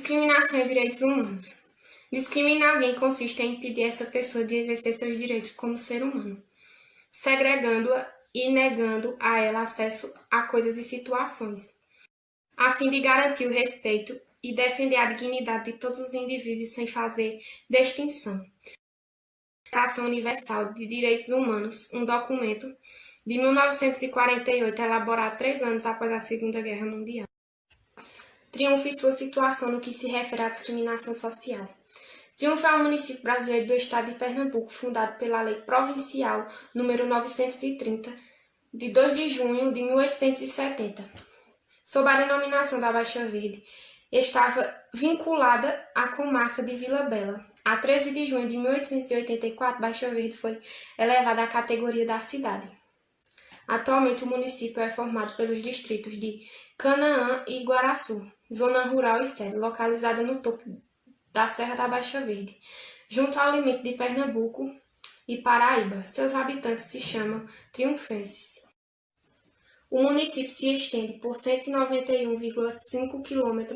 Discriminação e direitos humanos. Discriminar alguém consiste em impedir essa pessoa de exercer seus direitos como ser humano, segregando-a e negando a ela acesso a coisas e situações, a fim de garantir o respeito e defender a dignidade de todos os indivíduos sem fazer distinção. Declaração Universal de Direitos Humanos, um documento de 1948, elaborado 3 anos após a Segunda Guerra Mundial. Triunfo e sua situação no que se refere à discriminação social. Triunfo é um município brasileiro do estado de Pernambuco, fundado pela Lei Provincial nº 930, de 2 de junho de 1870. Sob a denominação da Baixa Verde, estava vinculada à comarca de Vila Bela. A 13 de junho de 1884, Baixa Verde foi elevada à categoria da cidade. Atualmente, o município é formado pelos distritos de Canaã e Guaraçu, zona rural e sede, localizada no topo da Serra da Baixa Verde, junto ao limite de Pernambuco e Paraíba. Seus habitantes se chamam triunfenses. O município se estende por 191,5 km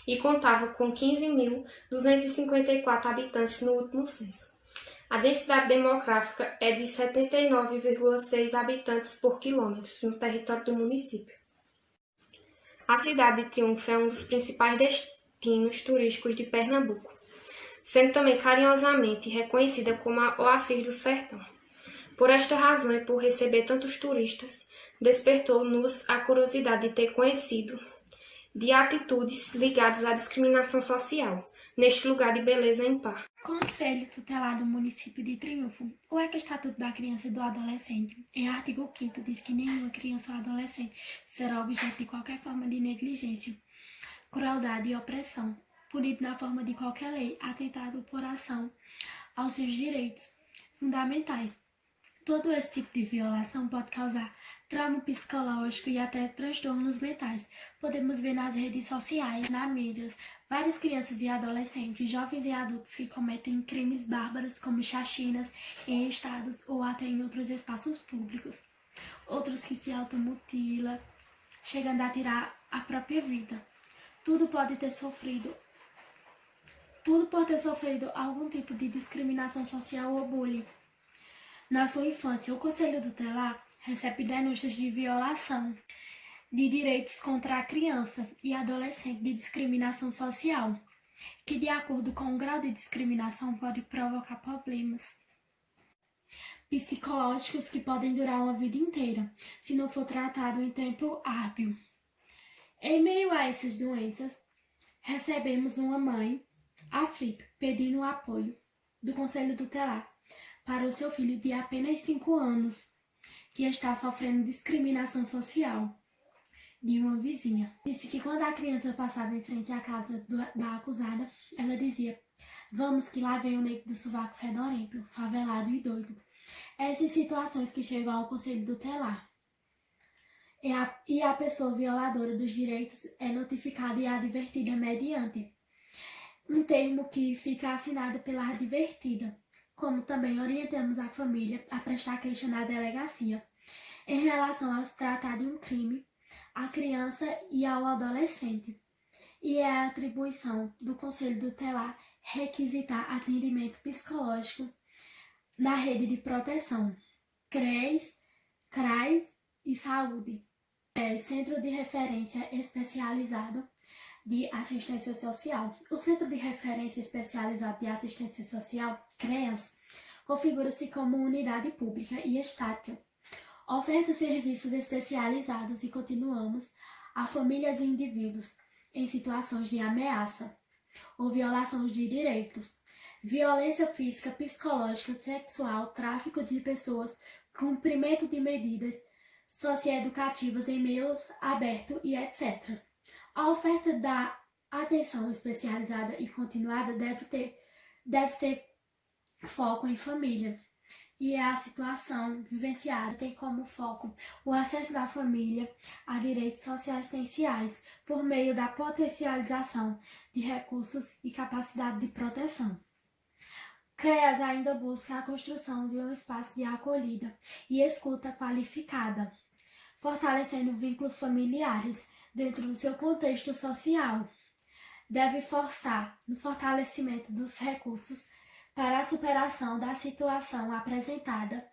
e contava com 15.254 habitantes no último censo. A densidade demográfica é de 79,6 habitantes por quilômetro no território do município. A cidade de Triunfo é um dos principais destinos turísticos de Pernambuco, sendo também carinhosamente reconhecida como a Oásis do Sertão. Por esta razão e por receber tantos turistas, despertou-nos a curiosidade de ter conhecido de atitudes ligadas à discriminação social, neste lugar de beleza em par. Conselho Tutelar do Município de Triunfo. O Estatuto da Criança e do Adolescente, em artigo 5º, diz que nenhuma criança ou adolescente será objeto de qualquer forma de negligência, crueldade e opressão, punido na forma de qualquer lei, atentado por ação aos seus direitos fundamentais. Todo esse tipo de violação pode causar trauma psicológico e até transtornos mentais. Podemos ver nas redes sociais, nas mídias, várias crianças e adolescentes, jovens e adultos que cometem crimes bárbaros como chacinas em estados ou até em outros espaços públicos. Outros que se automutilam, chegando a tirar a própria vida. Tudo pode ter sofrido algum tipo de discriminação social ou bullying. Na sua infância, o Conselho Tutelar recebe denúncias de violação de direitos contra a criança e adolescente de discriminação social, que, de acordo com o grau de discriminação, pode provocar problemas psicológicos que podem durar uma vida inteira, se não for tratado em tempo hábil. Em meio a essas doenças, recebemos uma mãe aflita pedindo o apoio do Conselho Tutelar para o seu filho de apenas 5 anos, que está sofrendo discriminação social de uma vizinha. Disse que quando a criança passava em frente à casa da acusada, ela dizia: "Vamos que lá vem o negro do sovaco fedorento, favelado e doido." Essas situações que chegam ao Conselho Tutelar. E a pessoa violadora dos direitos é notificada e advertida mediante um termo que fica assinado pela advertida, como também orientamos a família a prestar queixa na delegacia em relação a se tratar de um crime à criança e ao adolescente. E é a atribuição do Conselho Tutelar requisitar atendimento psicológico na rede de proteção, CRES, CRAS e Saúde, Centro de Referência Especializado de Assistência Social. O Centro de Referência Especializado de Assistência Social, CREAS, configura-se como unidade pública e estática. Oferta serviços especializados e continuamos a famílias e indivíduos em situações de ameaça ou violações de direitos, violência física, psicológica, sexual, tráfico de pessoas, cumprimento de medidas socioeducativas em meios abertos e etc. A oferta da atenção especializada e continuada deve ter foco em família, e a situação vivenciada tem como foco o acesso da família a direitos socioassistenciais por meio da potencialização de recursos e capacidade de proteção. CREAS ainda busca a construção de um espaço de acolhida e escuta qualificada, fortalecendo vínculos familiares dentro do seu contexto social, deve forçar no fortalecimento dos recursos para a superação da situação apresentada.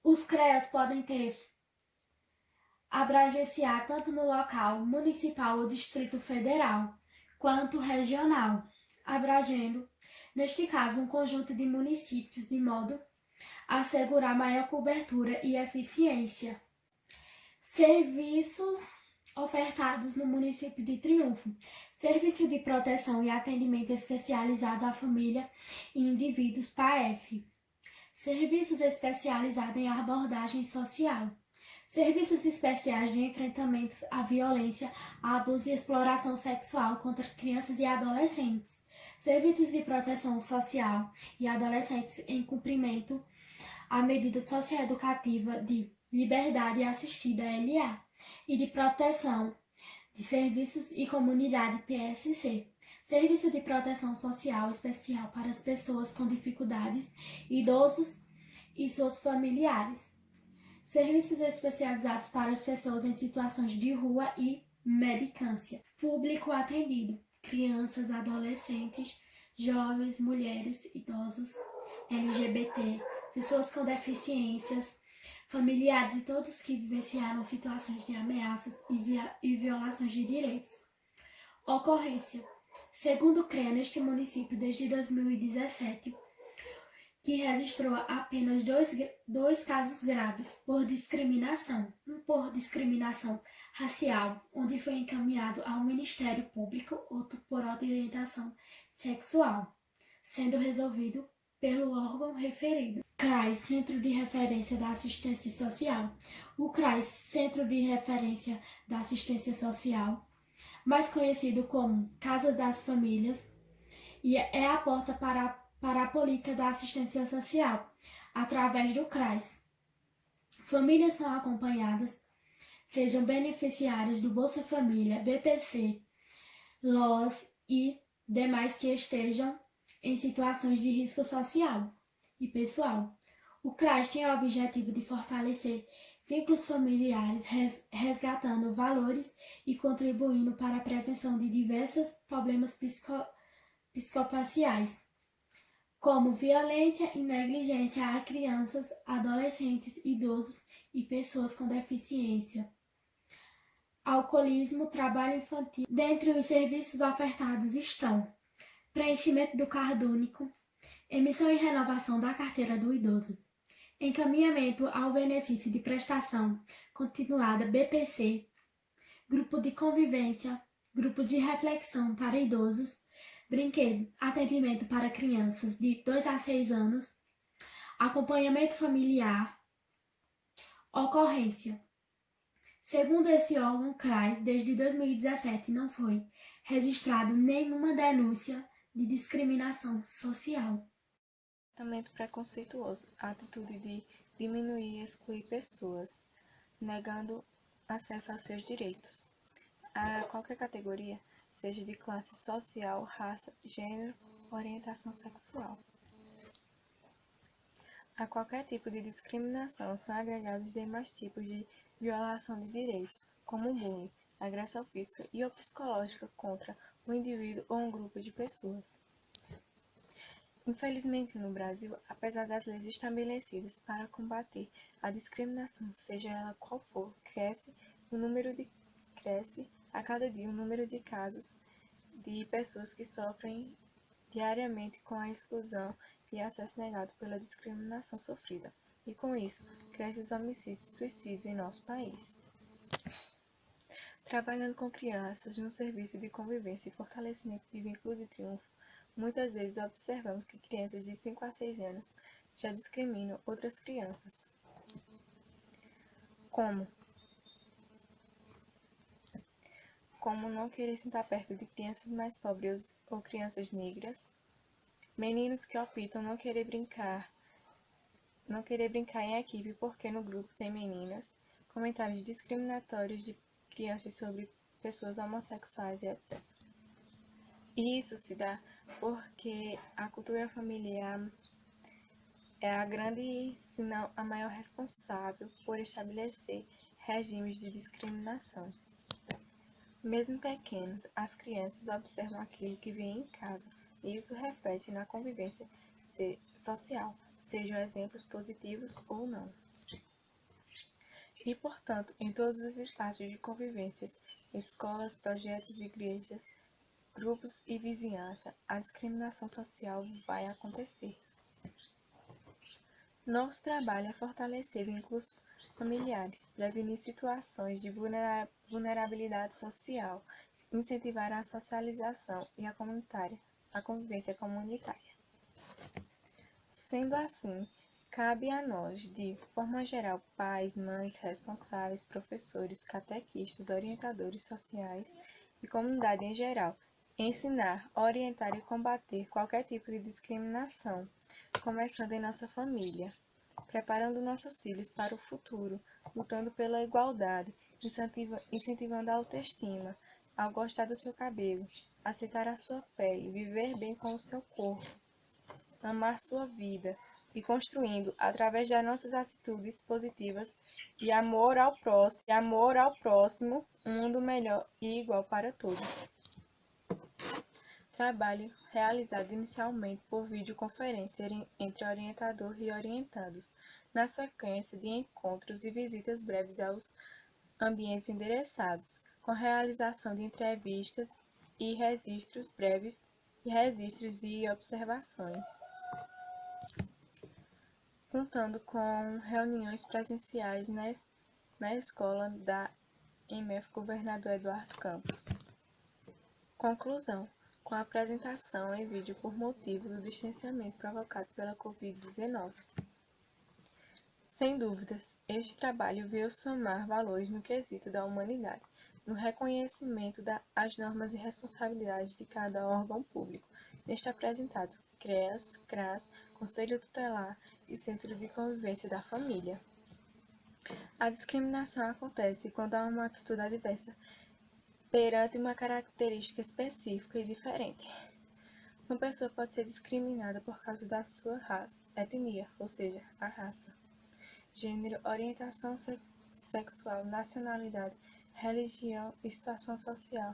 Os CREAs podem ter abragenciar tanto no local municipal ou Distrito Federal, quanto regional, abrangendo, neste caso, um conjunto de municípios, de modo a assegurar maior cobertura e eficiência. Serviços ofertados no município de Triunfo: Serviço de Proteção e Atendimento Especializado à Família e Indivíduos PAEF. Serviços especializados em abordagem social. Serviços especiais de enfrentamento à violência, abuso e exploração sexual contra crianças e adolescentes. Serviços de proteção social e adolescentes em cumprimento à medida socioeducativa de liberdade assistida LA e de proteção de serviços e comunidade PSC. Serviço de proteção social especial para as pessoas com dificuldades, idosos e seus familiares. Serviços especializados para as pessoas em situações de rua e mendicância. Público atendido: crianças, adolescentes, jovens, mulheres, idosos, LGBT, pessoas com deficiências, familiares e todos que vivenciaram situações de ameaças e violações de direitos. Ocorrência: segundo o CREA, neste município desde 2017, que registrou apenas dois casos graves por discriminação. Um por discriminação racial, onde foi encaminhado ao Ministério Público, outro por orientação sexual, sendo resolvido pelo órgão referido. CRAS, Centro de Referência da Assistência Social. O CRAS, Centro de Referência da Assistência Social, mais conhecido como Casa das Famílias, e é a porta para a política da assistência social, através do CRAS. Famílias são acompanhadas, sejam beneficiárias do Bolsa Família, BPC, LOAS e demais que estejam em situações de risco social e pessoal. O CRAS tem o objetivo de fortalecer vínculos familiares, resgatando valores e contribuindo para a prevenção de diversos problemas psicossociais, como violência e negligência a crianças, adolescentes, idosos e pessoas com deficiência, alcoolismo, trabalho infantil. Dentre os serviços ofertados estão preenchimento do Cadastro Único, emissão e renovação da carteira do idoso, encaminhamento ao benefício de prestação continuada BPC, grupo de convivência, grupo de reflexão para idosos, brinquedo, atendimento para crianças de 2 a 6 anos, acompanhamento familiar, ocorrência. Segundo esse órgão CRAS, desde 2017 não foi registrado nenhuma denúncia de discriminação social. Tratamento preconceituoso, a atitude de diminuir e excluir pessoas, negando acesso aos seus direitos, a qualquer categoria, seja de classe social, raça, gênero, orientação sexual. A qualquer tipo de discriminação são agregados demais tipos de violação de direitos, como bullying, agressão física e ou psicológica contra um indivíduo ou um grupo de pessoas. Infelizmente, no Brasil, apesar das leis estabelecidas para combater a discriminação, seja ela qual for, cresce a cada dia o número de casos de pessoas que sofrem diariamente com a exclusão e acesso negado pela discriminação sofrida, e com isso, crescem os homicídios e suicídios em nosso país. Trabalhando com crianças no serviço de convivência e fortalecimento de vínculo de triunfo, muitas vezes observamos que crianças de 5 a 6 anos já discriminam outras crianças. Como não querer sentar perto de crianças mais pobres ou crianças negras, meninos que optam não querer brincar em equipe porque no grupo tem meninas, comentários discriminatórios de crianças sobre pessoas homossexuais e etc. E isso se dá porque a cultura familiar é a grande, se não a maior responsável por estabelecer regimes de discriminação. Mesmo pequenos, as crianças observam aquilo que vêem em casa, e isso reflete na convivência social, sejam exemplos positivos ou não. E, portanto, em todos os espaços de convivências, escolas, projetos, igrejas, grupos e vizinhança, a discriminação social vai acontecer. Nosso trabalho é fortalecer vínculos familiares, prevenir situações de vulnerabilidade social, incentivar a socialização e a convivência comunitária. Sendo assim, cabe a nós, de forma geral, pais, mães, responsáveis, professores, catequistas, orientadores sociais e comunidade em geral, ensinar, orientar e combater qualquer tipo de discriminação, começando em nossa família, preparando nossos filhos para o futuro, lutando pela igualdade, incentivando a autoestima, ao gostar do seu cabelo, aceitar a sua pele, viver bem com o seu corpo, amar sua vida e construindo, através das nossas atitudes positivas e amor ao próximo, um mundo melhor e igual para todos. Trabalho realizado inicialmente por videoconferência entre orientador e orientados, na sequência de encontros e visitas breves aos ambientes endereçados, com realização de entrevistas e registros breves e registros de observações, contando com reuniões presenciais na escola da EMF Governador Eduardo Campos. Conclusão. Com a apresentação em vídeo por motivo do distanciamento provocado pela Covid-19. Sem dúvidas, este trabalho veio somar valores no quesito da humanidade, no reconhecimento das normas e responsabilidades de cada órgão público, neste apresentado CREAS, CRAS, Conselho Tutelar e Centro de Convivência da Família. A discriminação acontece quando há uma atitude adversa perante uma característica específica e diferente. Uma pessoa pode ser discriminada por causa da sua raça, etnia, ou seja, a raça, gênero, orientação sexual, nacionalidade, religião e situação social.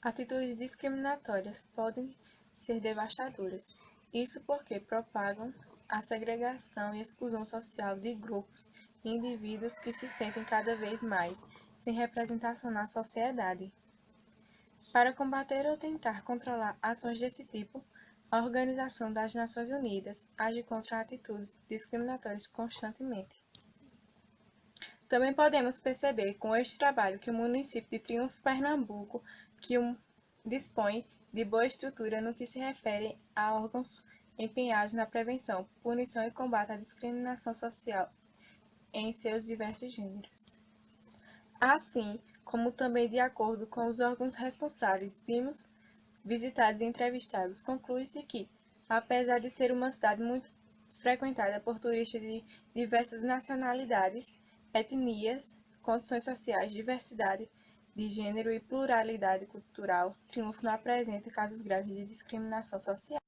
Atitudes discriminatórias podem ser devastadoras, isso porque propagam a segregação e exclusão social de grupos e indivíduos que se sentem cada vez mais sem representação na sociedade. Para combater ou tentar controlar ações desse tipo, a Organização das Nações Unidas age contra atitudes discriminatórias constantemente. Também podemos perceber com este trabalho que o município de Triunfo, Pernambuco, dispõe de boa estrutura no que se refere a órgãos empenhados na prevenção, punição e combate à discriminação social em seus diversos gêneros. Assim, como também de acordo com os órgãos responsáveis visitados e entrevistados, conclui-se que, apesar de ser uma cidade muito frequentada por turistas de diversas nacionalidades, etnias, condições sociais, diversidade de gênero e pluralidade cultural, Triunfo não apresenta casos graves de discriminação social.